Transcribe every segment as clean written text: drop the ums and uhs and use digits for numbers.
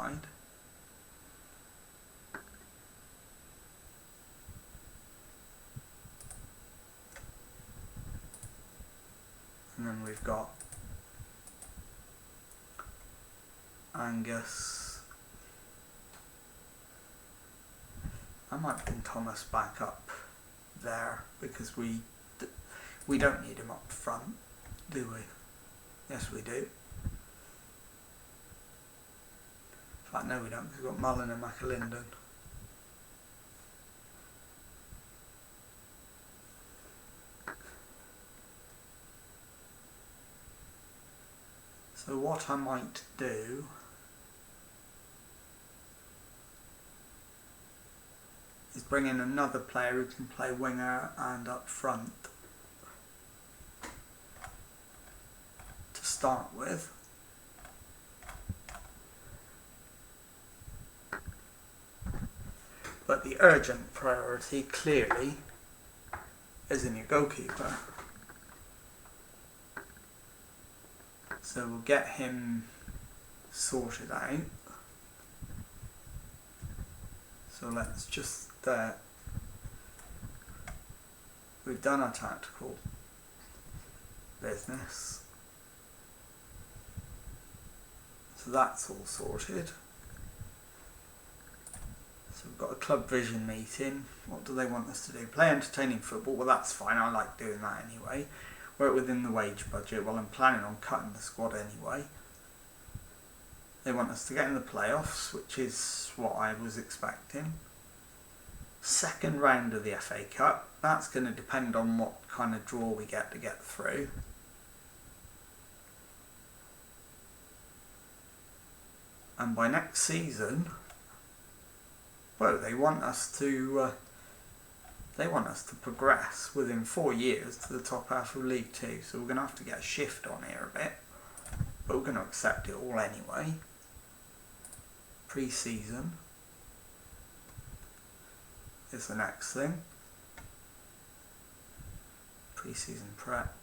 side. And then we've got Angus. I might bring Thomas back up there because we don't need him up front, do we? Yes, we do. In fact, no, we don't, because we've got Mullen and McAlinden. So what I might do is bring in another player who can play winger and up front to start with. But the urgent priority clearly is in your goalkeeper. So we'll get him sorted out. So let's just we've done our tactical business. So that's all sorted. So we've got a club vision meeting. What do they want us to do? Play entertaining football. Well, that's fine. I like doing that anyway. Work within the wage budget. Well, I'm planning on cutting the squad anyway. They want us to get in the playoffs, which is what I was expecting. Second round of the FA Cup. That's going to depend on what kind of draw we get to get through. And by next season, well, they want us to progress within 4 years to the top half of League 2. So we're going to have to get a shift on here a bit, but we're going to accept it all anyway. Pre-season is the next thing. Pre-season prep.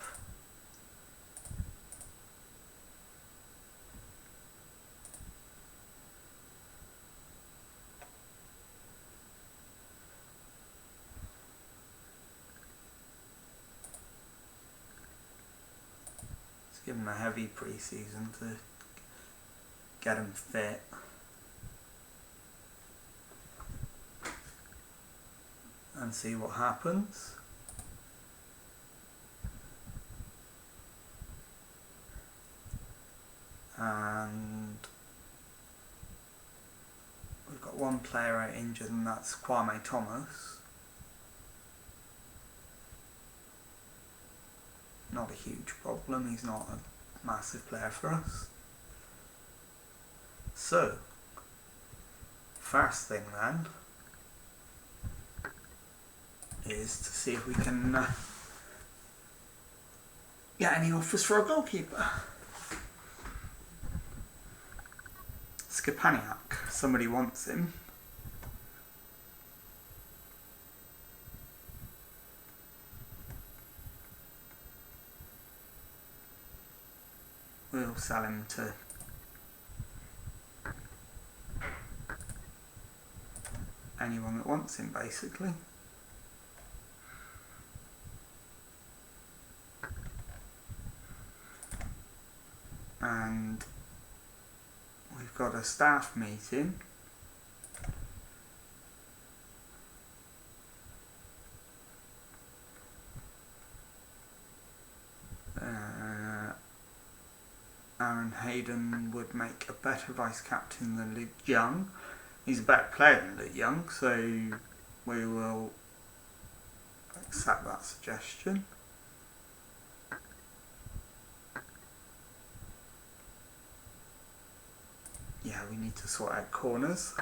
Let's give them a heavy pre-season to get them fit. And see what happens. And we've got one player out injured, and that's Kwame Thomas. Not a huge problem, he's not a massive player for us. So, first thing then is to see if we can get any offers for a goalkeeper. Skipaniak, somebody wants him. We'll sell him to anyone that wants him, basically. And we've got a staff meeting. Aaron Hayden would make a better vice captain than Luke Young. He's a better player than Luke Young, so we will accept that suggestion. Yeah, we need to sort out corners.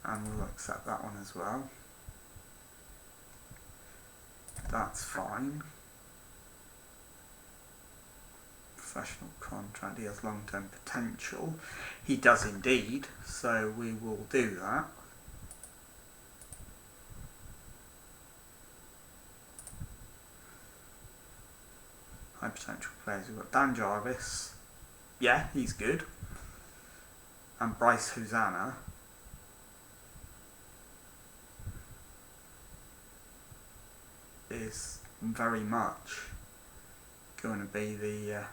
And we'll accept that one as well. That's fine. Professional contract, he has long-term potential. He does indeed, so we will do that. high potential players. We've got Dan Jarvis. Yeah, he's good. And Bryce Hosanna. Is very much going to be the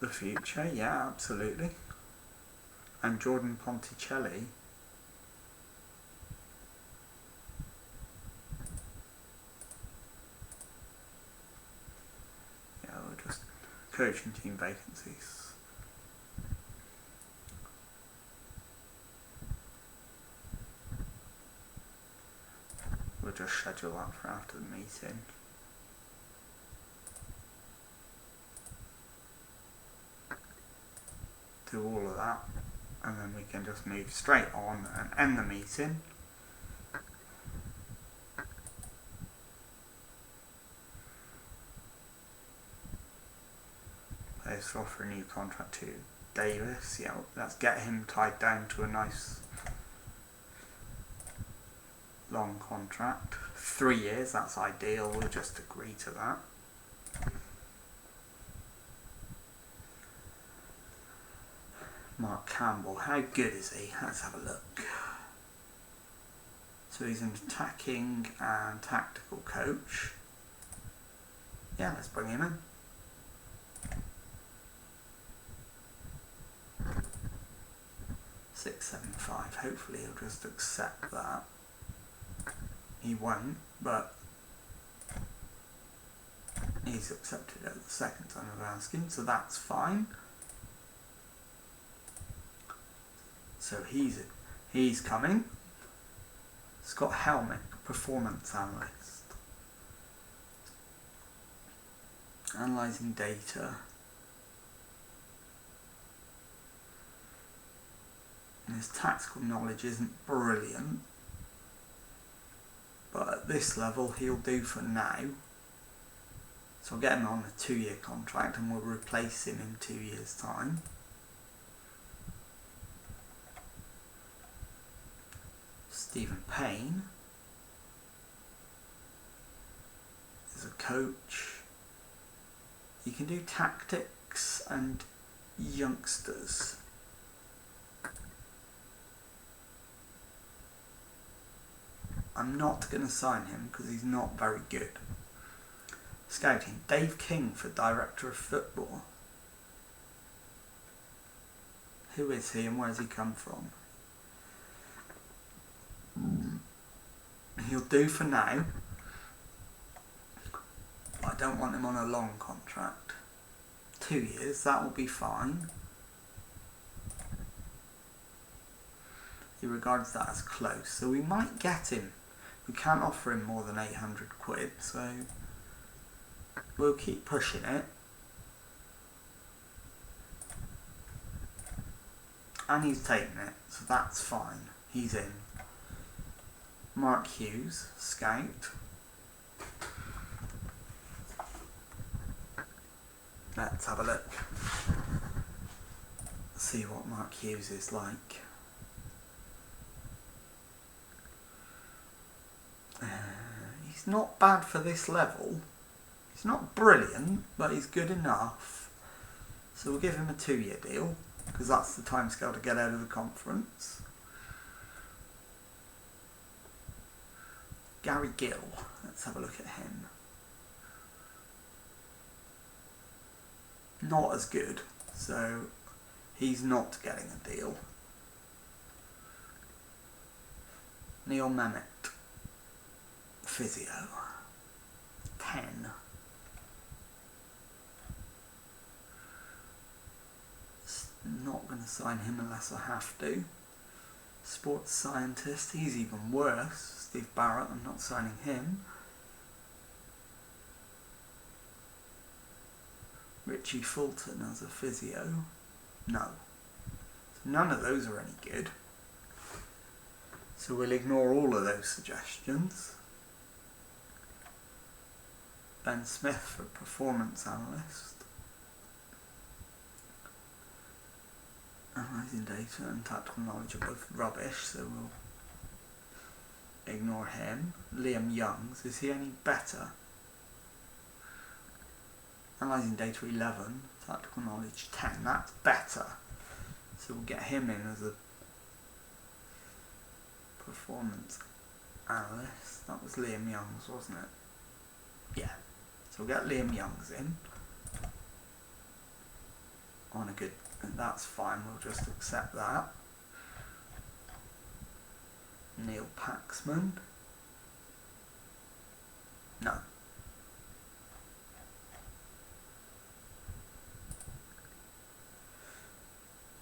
future, yeah, absolutely. And Jordan Ponticelli, yeah, we're just coaching team vacancies. We'll just schedule that for after the meeting. Do all of that, and then we can just move straight on and end the meeting. Players to offer a new contract to Davis. Yeah, let's get him tied down to a nice long contract. 3 years, that's ideal. We'll just agree to that. Mark Campbell, how good is he? Let's have a look. So he's an attacking and tactical coach. Yeah, let's bring him in. $675. Hopefully he'll just accept that. He won't, but he's accepted at the second time of asking, so that's fine. So he's coming. Scott Helmick, performance analyst. Analysing data. And his tactical knowledge isn't brilliant, but at this level he'll do for now. So I'll get him on a 2-year contract and we'll replace him in 2 years' time. Stephen Payne is a coach. You can do tactics and youngsters. I'm not going to sign him because he's not very good. Scouting. Dave King for Director of Football. Who is he and where does he come from? He'll do for now. I don't want him on a long contract. 2 years, that will be fine. He regards that as close, so we might get him. We can't offer him more than 800 quid, so we'll keep pushing it. And he's taken it, so that's fine. He's in. Mark Hughes, scout. Let's have a look. See what Mark Hughes is like. He's not bad for this level. He's not brilliant, but he's good enough. So we'll give him a 2-year deal, because that's the timescale to get out of the conference. Gary Gill, let's have a look at him. Not as good, so he's not getting a deal. Neil Mehmet, physio, 10. Not going to sign him unless I have to. Sports scientist, he's even worse. Steve Barrett, I'm not signing him. Richie Fulton as a physio, no. So none of those are any good. So we'll ignore all of those suggestions. Ben Smith for performance analyst. Analysing data and tactical knowledge are both rubbish, so we'll ignore him. Liam Youngs, is he any better? Analysing data 11, tactical knowledge 10, that's better. So we'll get him in as a performance analyst. That was Liam Youngs, wasn't it? Yeah. So we'll get Liam Youngs in. On a good, that's fine, we'll just accept that. Neil Paxman. No.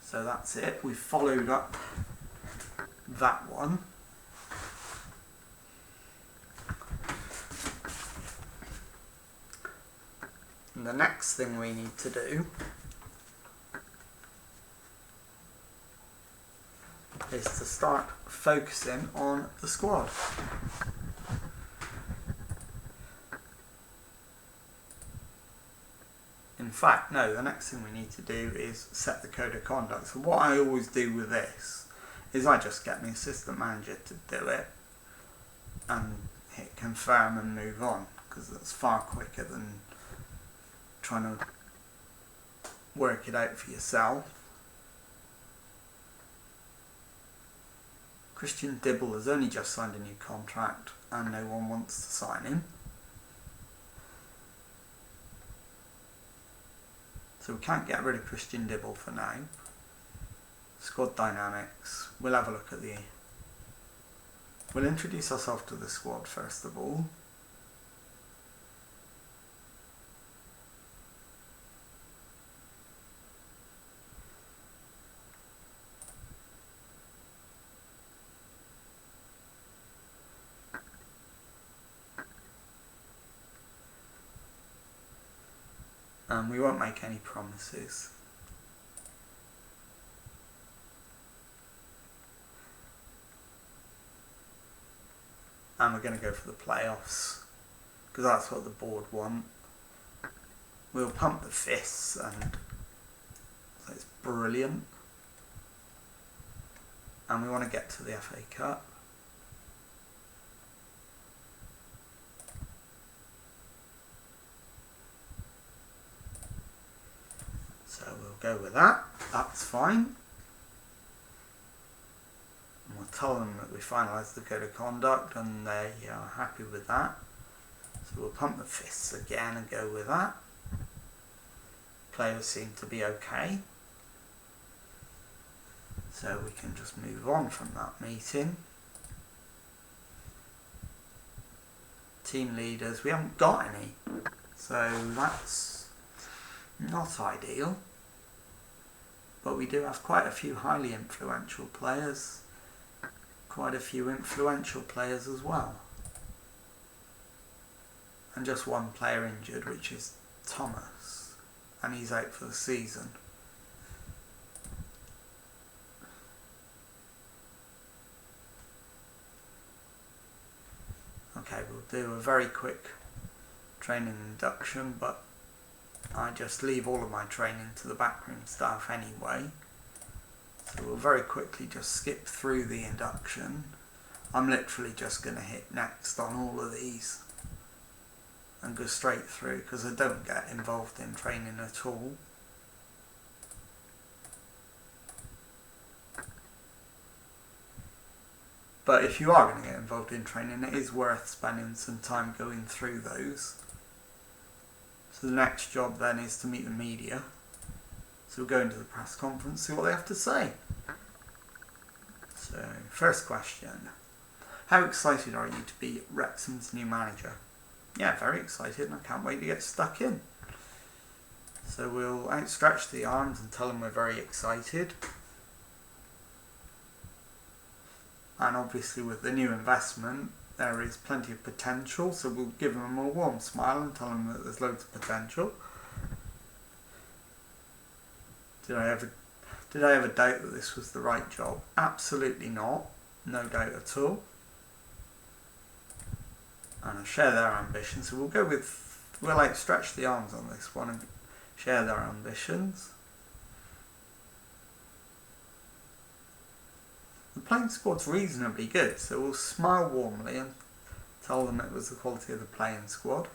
So that's it, we've followed up that one. And the next thing we need to do is to start focusing on the squad. In fact, no, the next thing we need to do is set the code of conduct. So what I always do with this is I just get my assistant manager to do it and hit confirm and move on, because that's far quicker than trying to work it out for yourself. Christian Dibble has only just signed a new contract and no one wants to sign him. So we can't get rid of Christian Dibble for now. Squad dynamics. We'll have a look at the... We'll introduce ourselves to the squad first of all. And we won't make any promises. And we're going to go for the playoffs, because that's what the board want. We'll pump the fists, and so it's brilliant. And we want to get to the FA Cup. So we'll go with that, that's fine. And we'll tell them that we finalised the code of conduct and they are happy with that. So we'll pump the fists again and go with that. Players seem to be okay. So we can just move on from that meeting. Team leaders, we haven't got any. So that's not ideal, but we do have quite a few highly influential players, quite a few influential players as well, and just one player injured, which is Thomas, and he's out for the season. Okay, we'll do a very quick training induction, but I just leave all of my training to the backroom staff anyway. So we'll very quickly just skip through the induction. I'm literally just going to hit next on all of these and go straight through, because I don't get involved in training at all. But if you are going to get involved in training, it is worth spending some time going through those. So the next job then is to meet the media. So we'll go into the press conference, see what they have to say. So, first question. How excited are you to be Wrexham's new manager? Yeah, very excited, and I can't wait to get stuck in. So we'll outstretch the arms and tell them we're very excited. And obviously with the new investment, there is plenty of potential, so we'll give them a warm smile and tell them that there's loads of potential. Did I ever doubt that this was the right job? Absolutely not. No doubt at all. And I share their ambitions, so we'll outstretch the arms on this one and share their ambitions. The playing squad's reasonably good, so we'll smile warmly and tell them it was the quality of the playing squad.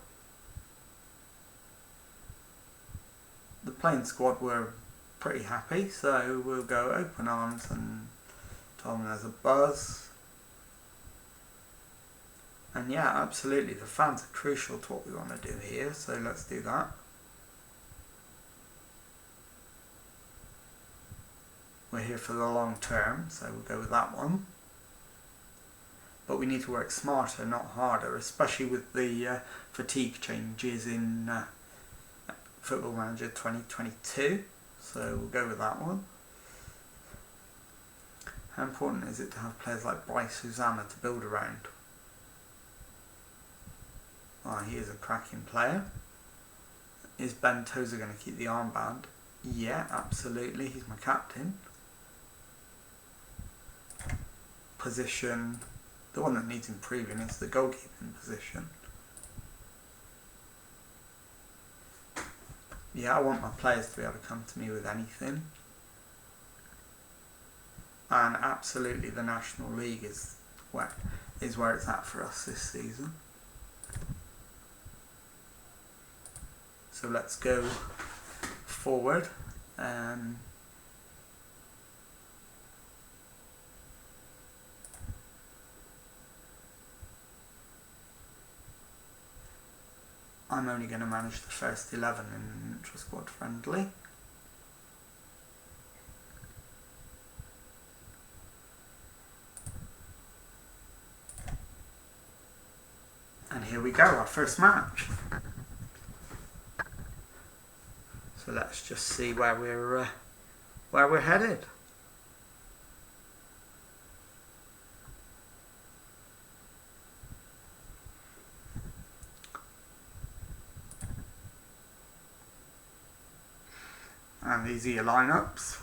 The playing squad were pretty happy, so we'll go open arms and tell them there's a buzz. And yeah, absolutely, the fans are crucial to what we want to do here, so let's do that. We're here for the long term, so we'll go with that one. But we need to work smarter, not harder, especially with the fatigue changes in Football Manager 2022. So we'll go with that one. How important is it to have players like Bryce Hosanna to build around? Oh, he is a cracking player. Is Ben Tozer going to keep the armband? Yeah, absolutely. He's my captain. Position. The one that needs improving is the goalkeeping position. Yeah, I want my players to be able to come to me with anything. And absolutely the National League is where it's at for us this season. So let's go forward. I'm only going to manage the first 11 in intra-squad friendly. And here we go, our first match. So let's just see where we're headed. And these are your lineups.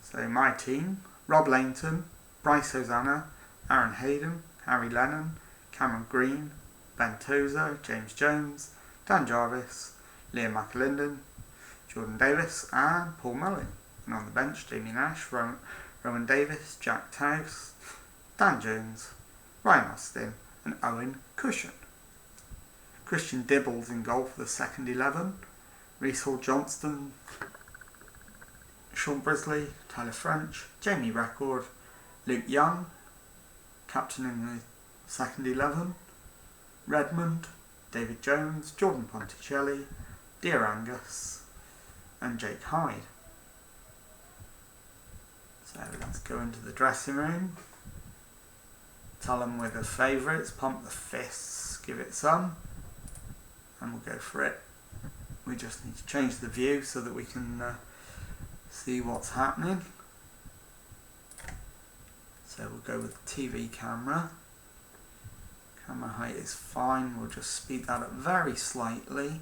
So my team: Rob Lainton, Bryce Hosanna, Aaron Hayden, Harry Lennon, Cameron Green, Ben Tozer, James Jones, Dan Jarvis, Liam McAlinden, Jordan Davis and Paul Mullin. And on the bench, Jamie Nash, Rowan Davis, Jack Towse, Dan Jones, Ryan Austin and Owen Cushion. Christian Dibbles in goal for the second 11. Reece Hall-Johnston, Sean Brisley, Tyler French, Jamie Record, Luke Young, captain in the second 11. Redmond, David Jones, Jordan Ponticelli, Dear Angus and Jake Hyde. So let's go into the dressing room. Tell them we're the favourites, pump the fists, give it some, and we'll go for it. We just need to change the view so that we can see what's happening. So we'll go with the TV camera. Camera height is fine, we'll just speed that up very slightly.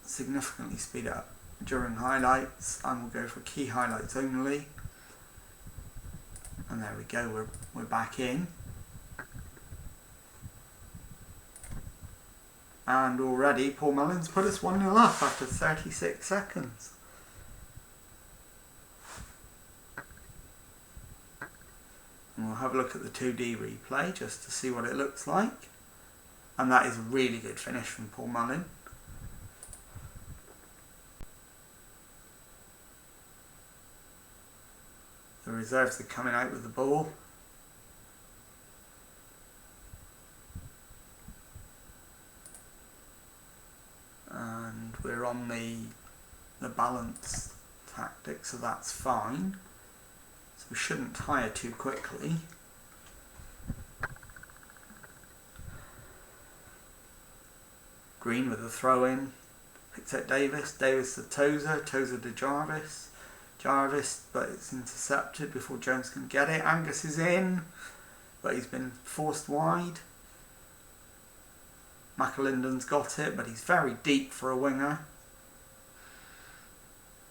Significantly speed up during highlights, and we'll go for key highlights only. And there we go, we're back in. And already Paul Mullin's put us 1-0 up after 36 seconds. And we'll have a look at the 2D replay just to see what it looks like. And that is a really good finish from Paul Mullin. The reserves are coming out with the ball. And we're on the balance tactic, so that's fine. So we shouldn't tire too quickly. Green with a throw in. Picks out Davis. Davis to Tozer. Tozer to Jarvis. Jarvis, but it's intercepted before Jones can get it. Angus is in, but he's been forced wide. McAlinden's got it, but he's very deep for a winger.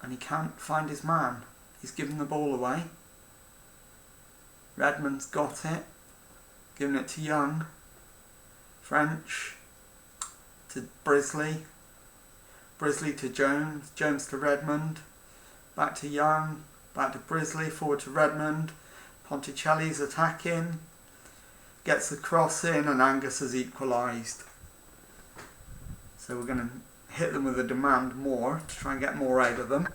And he can't find his man. He's given the ball away. Redmond's got it. Giving it to Young. French to Brisley. Brisley to Jones. Jones to Redmond. Back to Young. Back to Brisley, forward to Redmond. Ponticelli's attacking. Gets the cross in and Angus has equalised. So we're going to hit them with a demand more to try and get more out of them.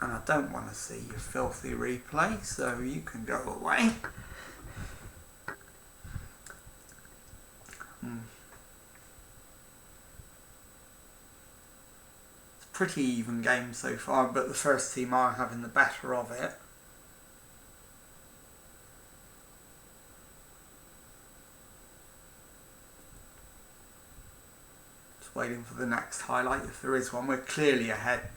And I don't want to see your filthy replay, so you can go away. It's a pretty even game so far, but the first team are having the better of it. Just waiting for the next highlight, if there is one. We're clearly ahead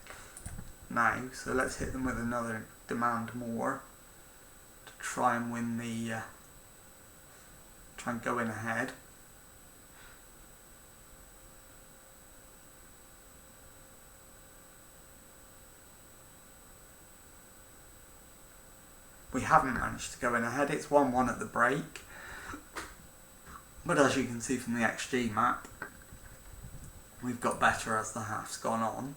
now, so let's hit them with another demand more to try and win the try and go in ahead. We haven't managed to go in ahead. It's 1-1 at the break, but as you can see from the XG map, we've got better as the half's gone on.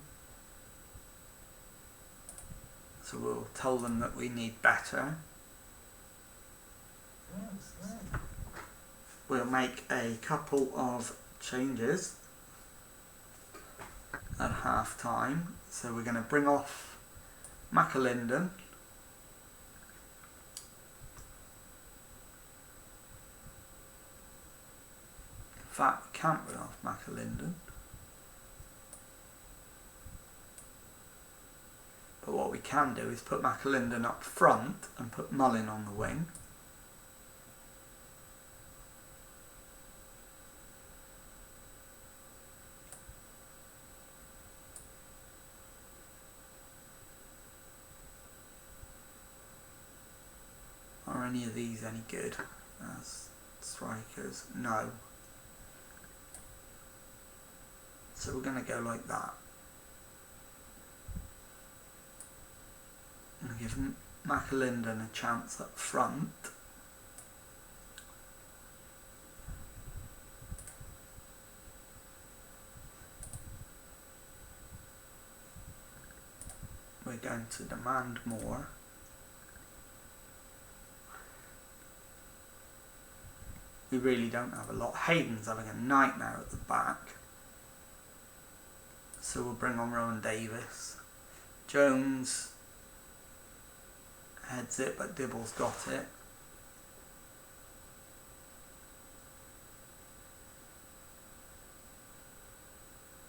So we'll tell them that we need better. We'll make a couple of changes at half time. So we're going to bring off McAlinden. In fact, we can't bring off McAlinden. But what we can do is put McAlinden up front and put Mullin on the wing. Are any of these any good as strikers? No. So we're going to go like that. And give McAlinden a chance up front. We're going to demand more. We really don't have a lot. Hayden's having a nightmare at the back. So we'll bring on Rowan Davis. Jones heads it, but Dibble's got it.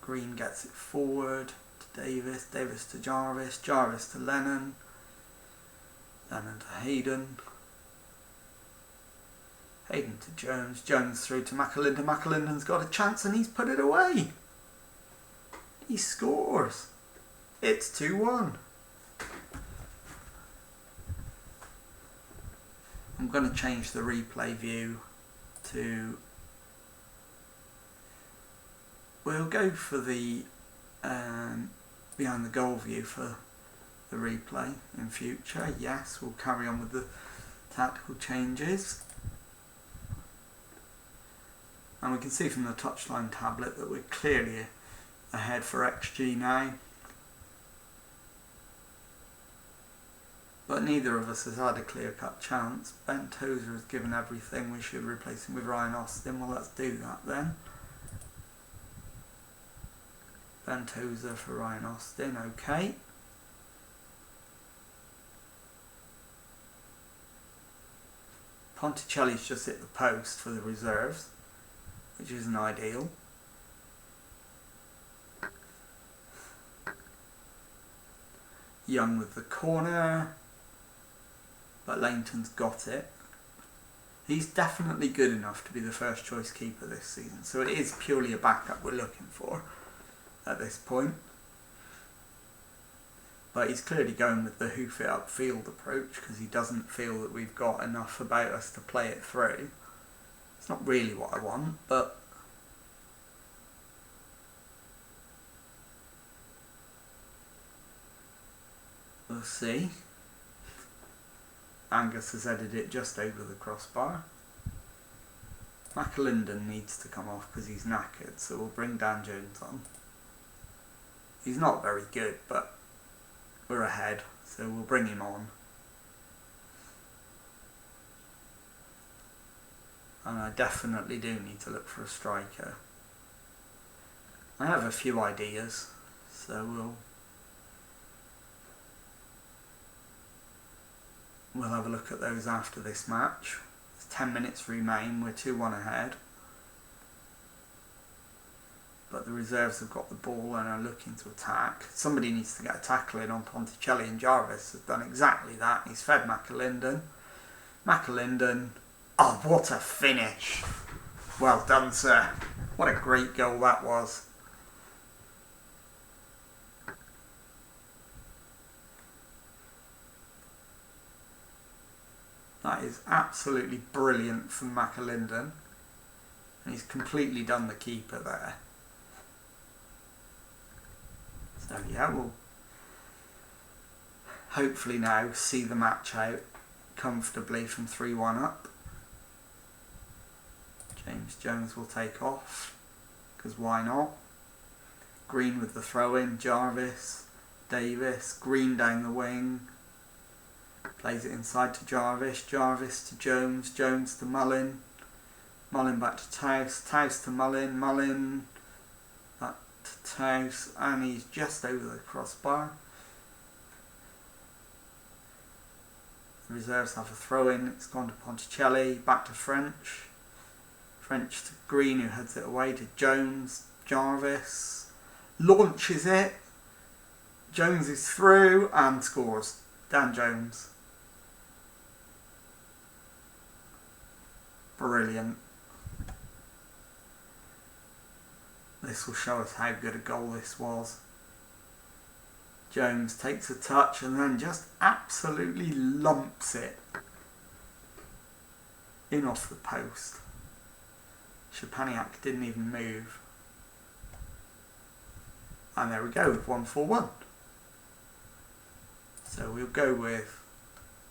Green gets it forward to Davis, Davis to Jarvis, Jarvis to Lennon, Lennon to Hayden, Hayden to Jones, Jones through to McAlinden. McAlinden's got a chance and he's put it away. He scores. It's 2-1. I'm going to change the replay view to... We'll go for the behind the goal view for the replay in future. Yes, we'll carry on with the tactical changes. And we can see from the touchline tablet that we're clearly ahead for XG now. But neither of us has had a clear-cut chance. Ben Tozer has given everything. We should replace him with Ryan Austin. Well, let's do that then. Ben Tozer for Ryan Austin, okay. Ponticelli's just hit the post for the reserves, which isn't ideal. Young with the corner, but Langton's got it. He's definitely good enough to be the first choice keeper this season, so it is purely a backup we're looking for at this point. But he's clearly going with the hoof it upfield approach because he doesn't feel that we've got enough about us to play it through. It's not really what I want, but we'll see. Angus has headed it just over the crossbar. McAlinden needs to come off because he's knackered, so we'll bring Dan Jones on. He's not very good, but we're ahead, so we'll bring him on. And I definitely do need to look for a striker. I have a few ideas, so we'll have a look at those after this match. There's 10 minutes remain, we're 2-1 ahead. But the reserves have got the ball and are looking to attack. Somebody needs to get a tackle in on Ponticelli, and Jarvis has done exactly that. He's fed McAlinden. McAlinden, oh, what a finish. Well done, sir. What a great goal that was. That is absolutely brilliant from McAlinden. And he's completely done the keeper there. So yeah, we'll hopefully now see the match out comfortably from 3-1 up. James Jones will take off, because why not? Green with the throw in, Jarvis, Davis, Green down the wing. Plays it inside to Jarvis, Jarvis to Jones, Jones to Mullin. Mullin back to Taus, Taus to Mullin, Mullin back to Taus, and he's just over the crossbar. The reserves have a throw in, it's gone to Ponticelli, back to French. French to Green, who heads it away to Jones, Jarvis. Launches it. Jones is through and scores. Dan Jones. Brilliant. This will show us how good a goal this was. Jones takes a touch and then just absolutely lumps it in off the post. Szczepaniak didn't even move. And there we go with 1-4-1. So we'll go with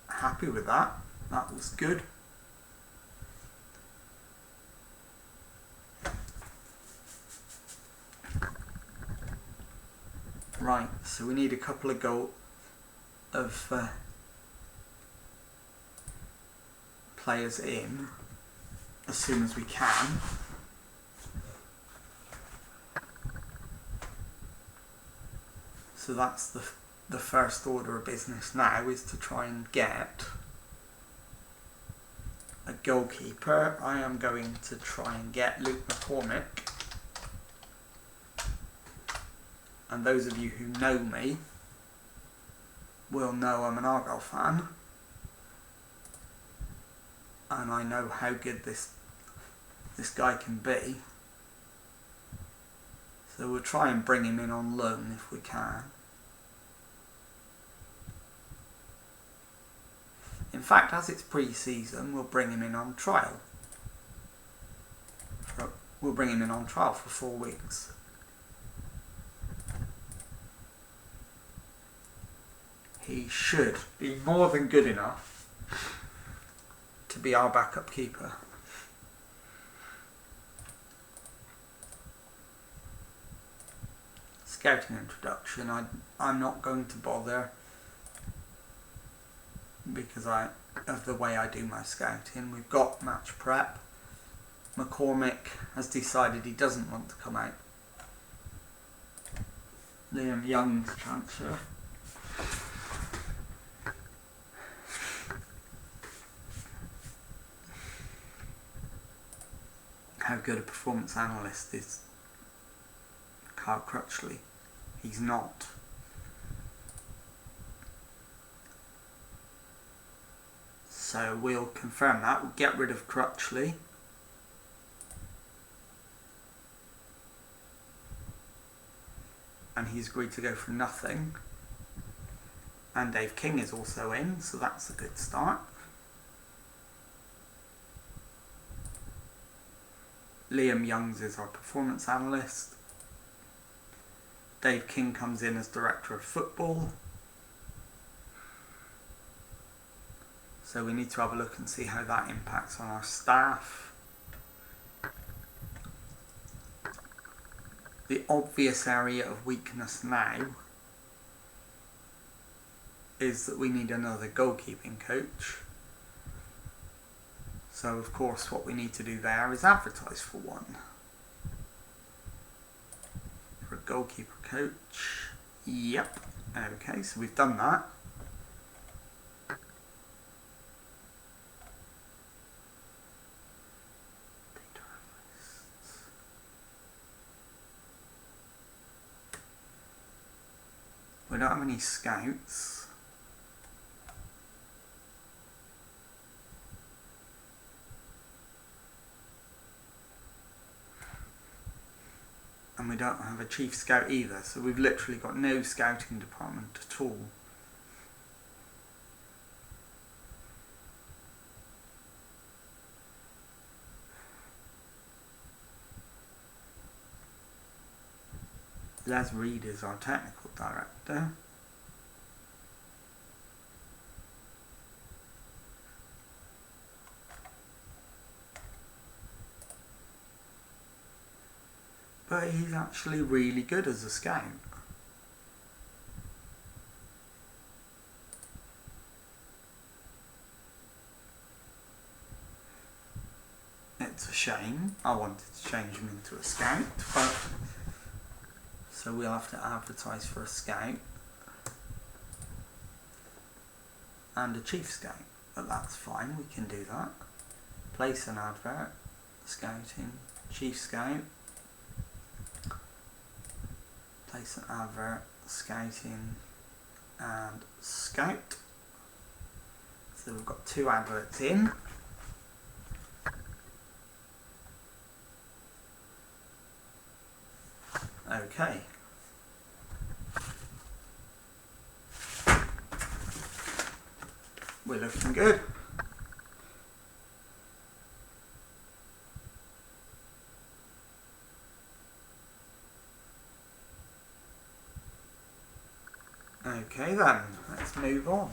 happy with that. That was good. Right, so we need a couple of players in as soon as we can. So that's the first order of business now, is to try and get a goalkeeper. I am going to try and get Luke McCormick. And those of you who know me will know I'm an Argyle fan. And I know how good this guy can be. So we'll try and bring him in on loan if we can. In fact, as it's pre-season, we'll bring him in on trial. We'll bring him in on trial for 4 weeks. He should be more than good enough to be our backup keeper. Scouting introduction, I'm not going to bother because of the way I do my scouting. We've got match prep. McCormick has decided he doesn't want to come out. Liam Young's transfer. How good a performance analyst is Carl Crutchley? He's not. So we'll confirm that. We'll get rid of Crutchley. And he's agreed to go for nothing. And Dave King is also in, so that's a good start. Liam Youngs is our performance analyst. Dave King comes in as director of football. So we need to have a look and see how that impacts on our staff. The obvious area of weakness now is that we need another goalkeeping coach. So of course what we need to do there is advertise for one. For a goalkeeper coach. Yep. Okay, so we've done that. We don't have any scouts. And we don't have a chief scout either, so we've literally got no scouting department at all. Les Reed is our technical director. But he's actually really good as a scout. It's a shame. I wanted to change him into a scout, but so we'll have to advertise for a scout and a chief scout. But that's fine, we can do that. Place an advert, scouting, chief scout. Place an advert, scouting and scout. So we've got 2 adverts in. Okay. We're looking good. Okay then, let's move on.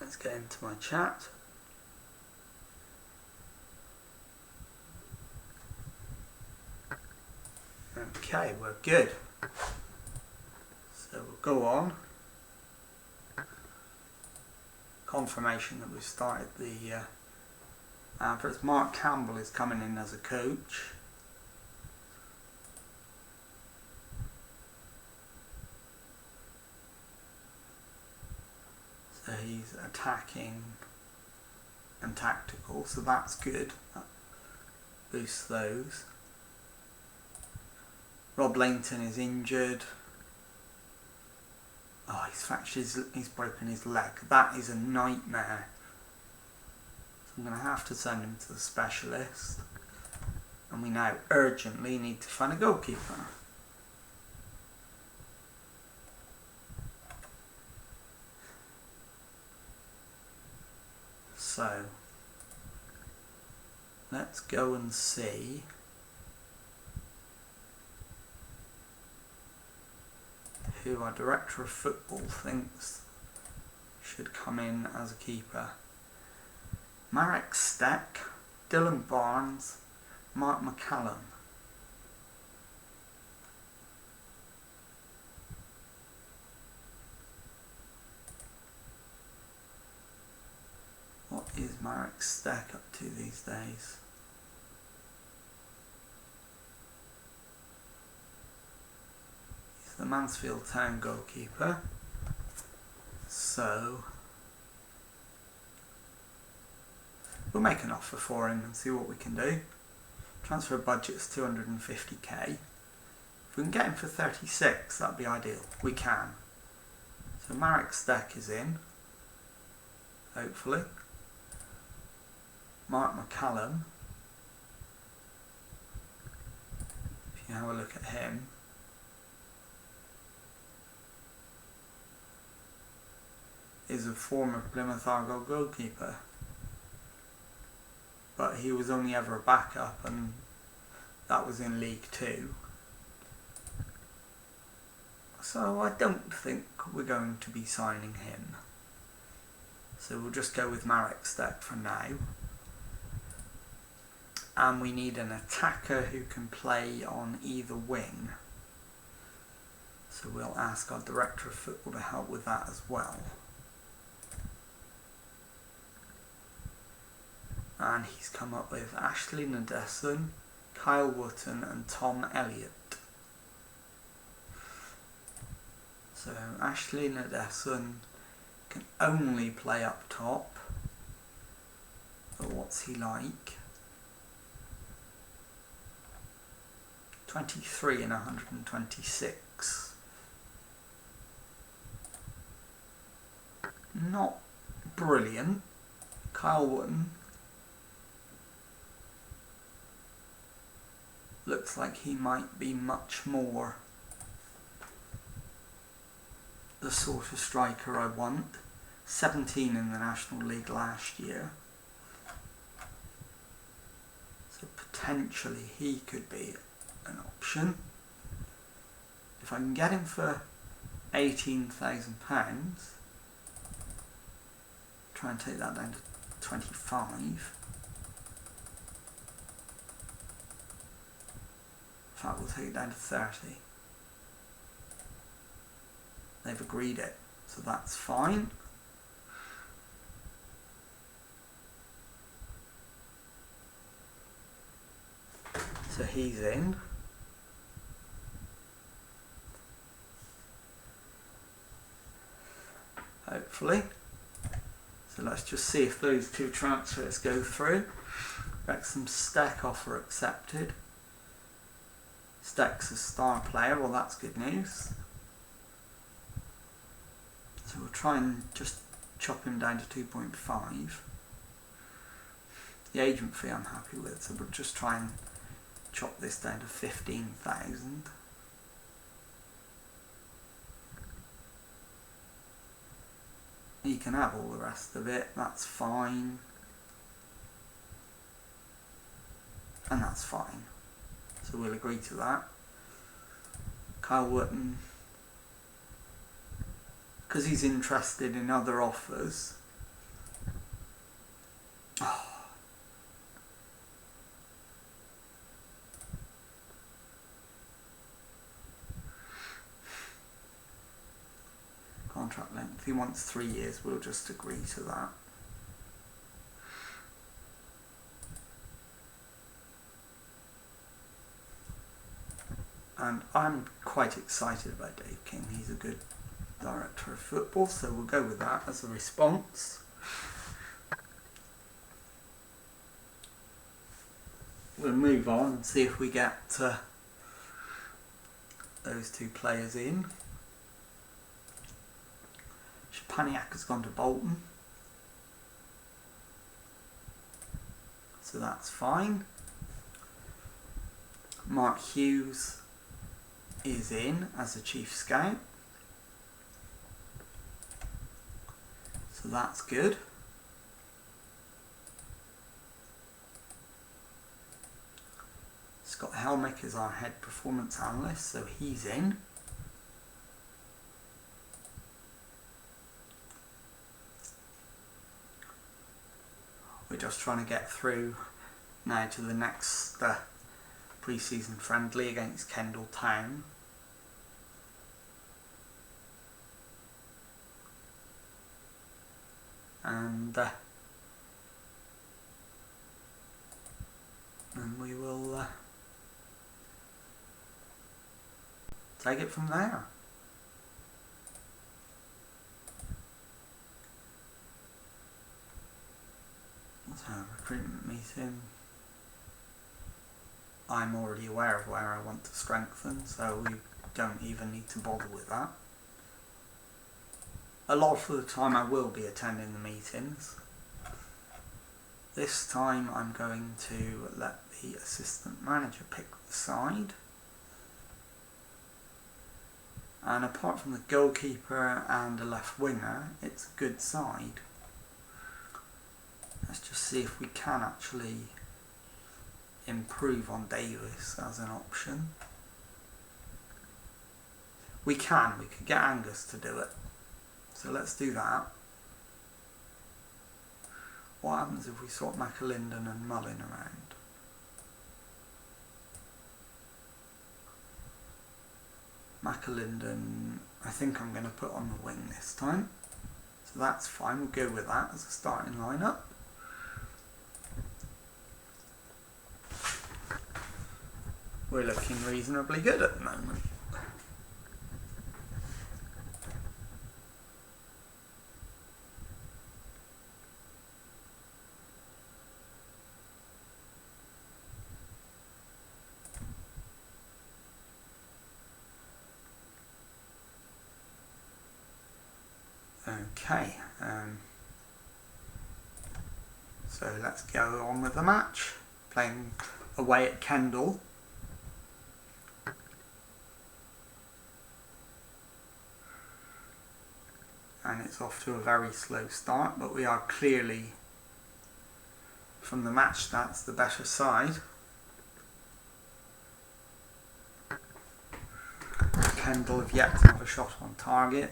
Let's get into my chat. Okay, we're good. So we'll go on. Confirmation that we've started the adverts. Mark Campbell is coming in as a coach. So he's attacking and tactical, so that's good. That boosts those. Rob Langton is injured. Oh, he's broken his leg. That is a nightmare. So I'm going to have to send him to the specialist. And we now urgently need to find a goalkeeper. So, let's go and see who our director of football thinks should come in as a keeper. Marek Steck, Dylan Barnes, Mark McCallum. What is Marek Steck up to these days? He's the Mansfield Town goalkeeper. So we'll make an offer for him and see what we can do. Transfer budget's 250k. If we can get him for 36, that'd be ideal. We can. So Marek Steck is in, hopefully. Mark McCallum, if you have a look at him, is a former Plymouth Argyle goalkeeper. but he was only ever a backup, and that was in League Two. So I don't think we're going to be signing him. So we'll just go with Marek Stek for now. And we need an attacker who can play on either wing. So we'll ask our director of football to help with that as well. And he's come up with Ashley Nadesan, Kyle Wootton and Tom Elliott. So Ashley Nadesan can only play up top. But what's he like? 23 and 126. Not brilliant. Kyle Wootton looks like he might be much more the sort of striker I want. 17 in the National League last year. So potentially he could be an option. If I can get him for £18,000, try and take that down to 25. In fact, we'll take it down to 30. They've agreed it, so that's fine. So he's in. Hopefully. So let's just see if those two transfers go through. Wrecsam Stek offer accepted. Stek's a star player, well that's good news. So we'll try and just chop him down to 2.5. The agent fee I'm happy with, so we'll just try and chop this down to 15,000. You can have all the rest of it, that's fine. And that's fine. So we'll agree to that. Kyle Wootton, because he's interested in other offers. Oh. Contract length, he wants 3 years, we'll just agree to that. And I'm quite excited about Dave King, he's a good director of football, so we'll go with that as a response. We'll move on and see if we get those two players in. Paniak has gone to Bolton, so that's fine. Mark Hughes is in as a chief scout, so that's good. Scott Helmick is our head performance analyst, so he's in. We're just trying to get through now to the next pre-season friendly against Kendal Town. And we will take it from there. So, recruitment meeting. I'm already aware of where I want to strengthen, so we don't even need to bother with that. A lot of the time I will be attending the meetings. This time I'm going to let the assistant manager pick the side. And apart from the goalkeeper and a left winger, it's a good side. Let's just see if we can actually improve on Davis as an option. We could get Angus to do it. So let's do that. What happens if we swap McAlinden and Mullin around? McAlinden, I think I'm going to put on the wing this time. So that's fine, we'll go with that as a starting lineup. We're looking reasonably good at the moment. Okay, so let's go on with the match. Playing away at Kendal. And it's off to a very slow start, but we are clearly, from the match stats, the better side. Kendal have yet to have a shot on target.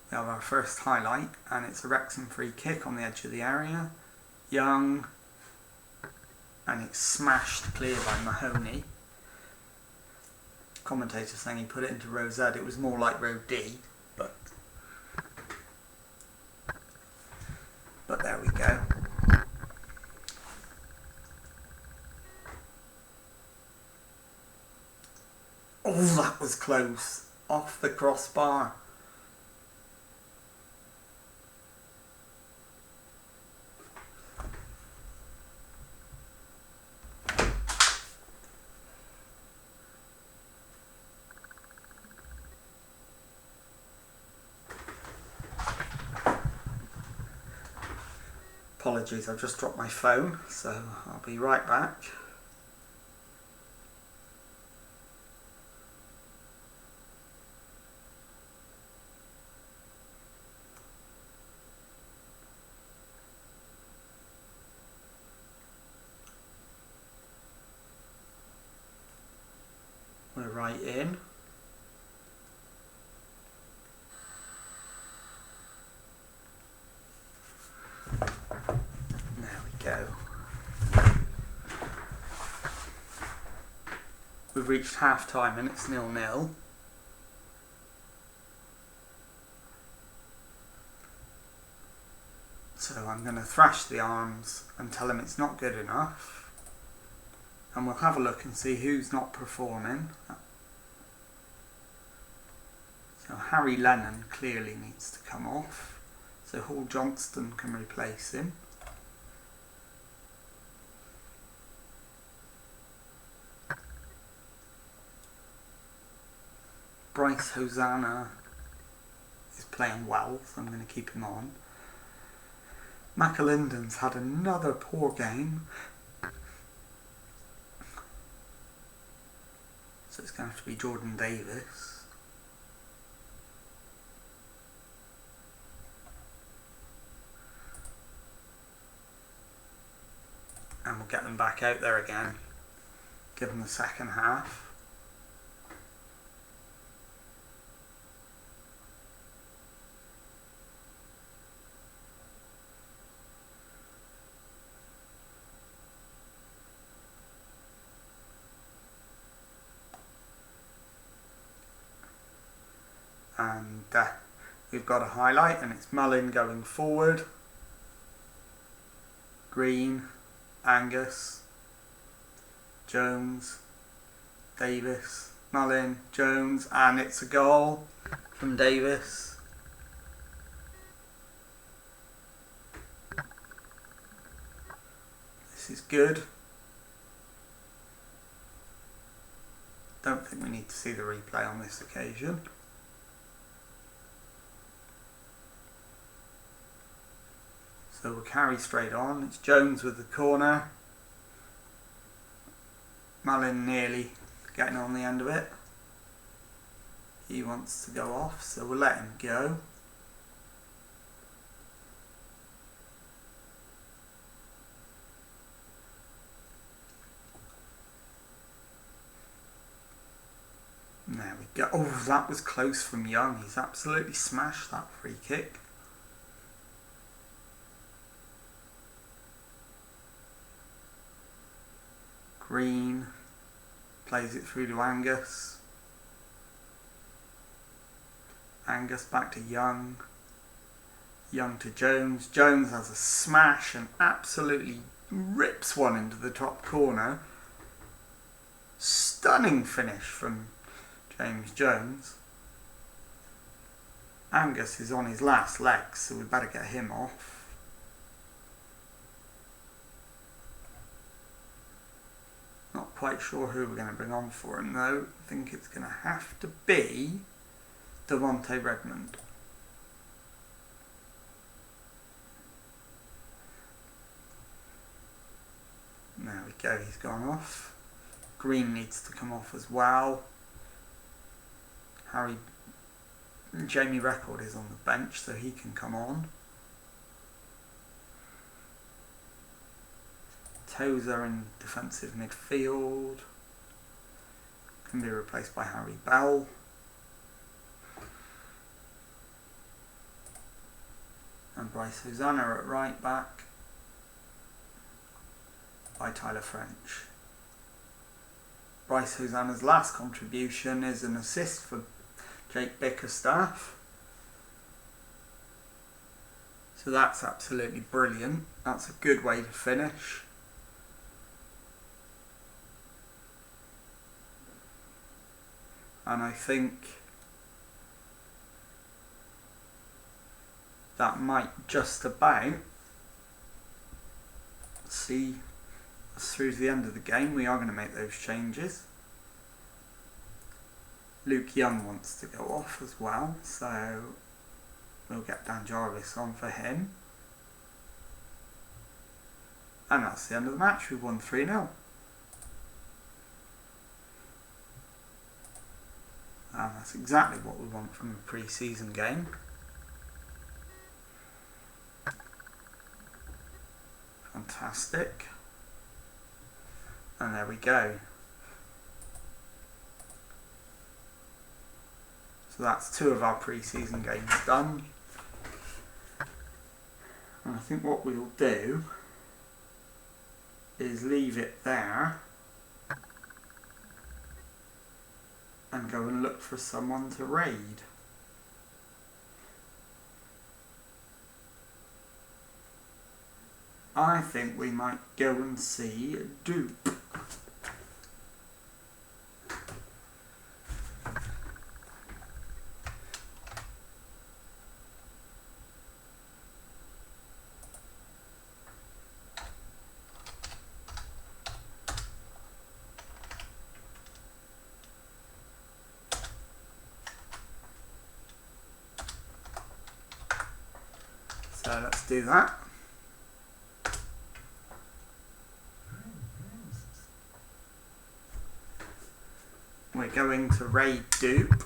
We have our first highlight, and it's a Wrexham free kick on the edge of the area. Young, and it's smashed clear by Mahoney. Commentator saying he put it into row Z. It was more like row D, but there we go. Oh, that was close. Off the crossbar. Apologies, I've just dropped my phone, so I'll be right back. We're right in. We've reached half time and it's 0-0. So I'm going to thrash the arms and tell him it's not good enough. And we'll have a look and see who's not performing. So Harry Lennon clearly needs to come off. So Hall Johnston can replace him. Bryce Hosanna is playing well, so I'm going to keep him on. McAlinden's had another poor game. So it's going to have to be Jordan Davis. And we'll get them back out there again. Give them the second half. And we've got a highlight, and it's Mullin going forward, Green, Angus, Jones, Davis, Mullin, Jones, and it's a goal from Davis. This is good. Don't think we need to see the replay on this occasion. So we'll carry straight on. It's Jones with the corner. Mullin nearly getting on the end of it. He wants to go off, so we'll let him go. There we go. Oh, that was close from Young. He's absolutely smashed that free kick. Green plays it through to Angus. Angus back to Young. Young to Jones. Jones has a smash and absolutely rips one into the top corner. Stunning finish from James Jones. Angus is on his last legs, so we better get him off. Not quite sure who we're going to bring on for him though. I think it's going to have to be Devontae Redmond. There we go, he's gone off. Green needs to come off as well. Jamie Record is on the bench, so he can come on. Tozer in defensive midfield. Can be replaced by Harry Bell. And Bryce Hosanna at right back by Tyler French. Bryce Hosanna's last contribution is an assist for Jake Bickerstaff. So that's absolutely brilliant. That's a good way to finish. And I think that might just about see us through to the end of the game. We are going to make those changes. Luke Young wants to go off as well, so we'll get Dan Jarvis on for him. And that's the end of the match. We've won 3-0. And that's exactly what we want from a pre-season game. Fantastic. And there we go. So that's 2 of our pre-season games done. And I think what we'll do is leave it there and go and look for someone to raid. I think we might go and see Dupe. So let's do that. We're going to raid Dupe.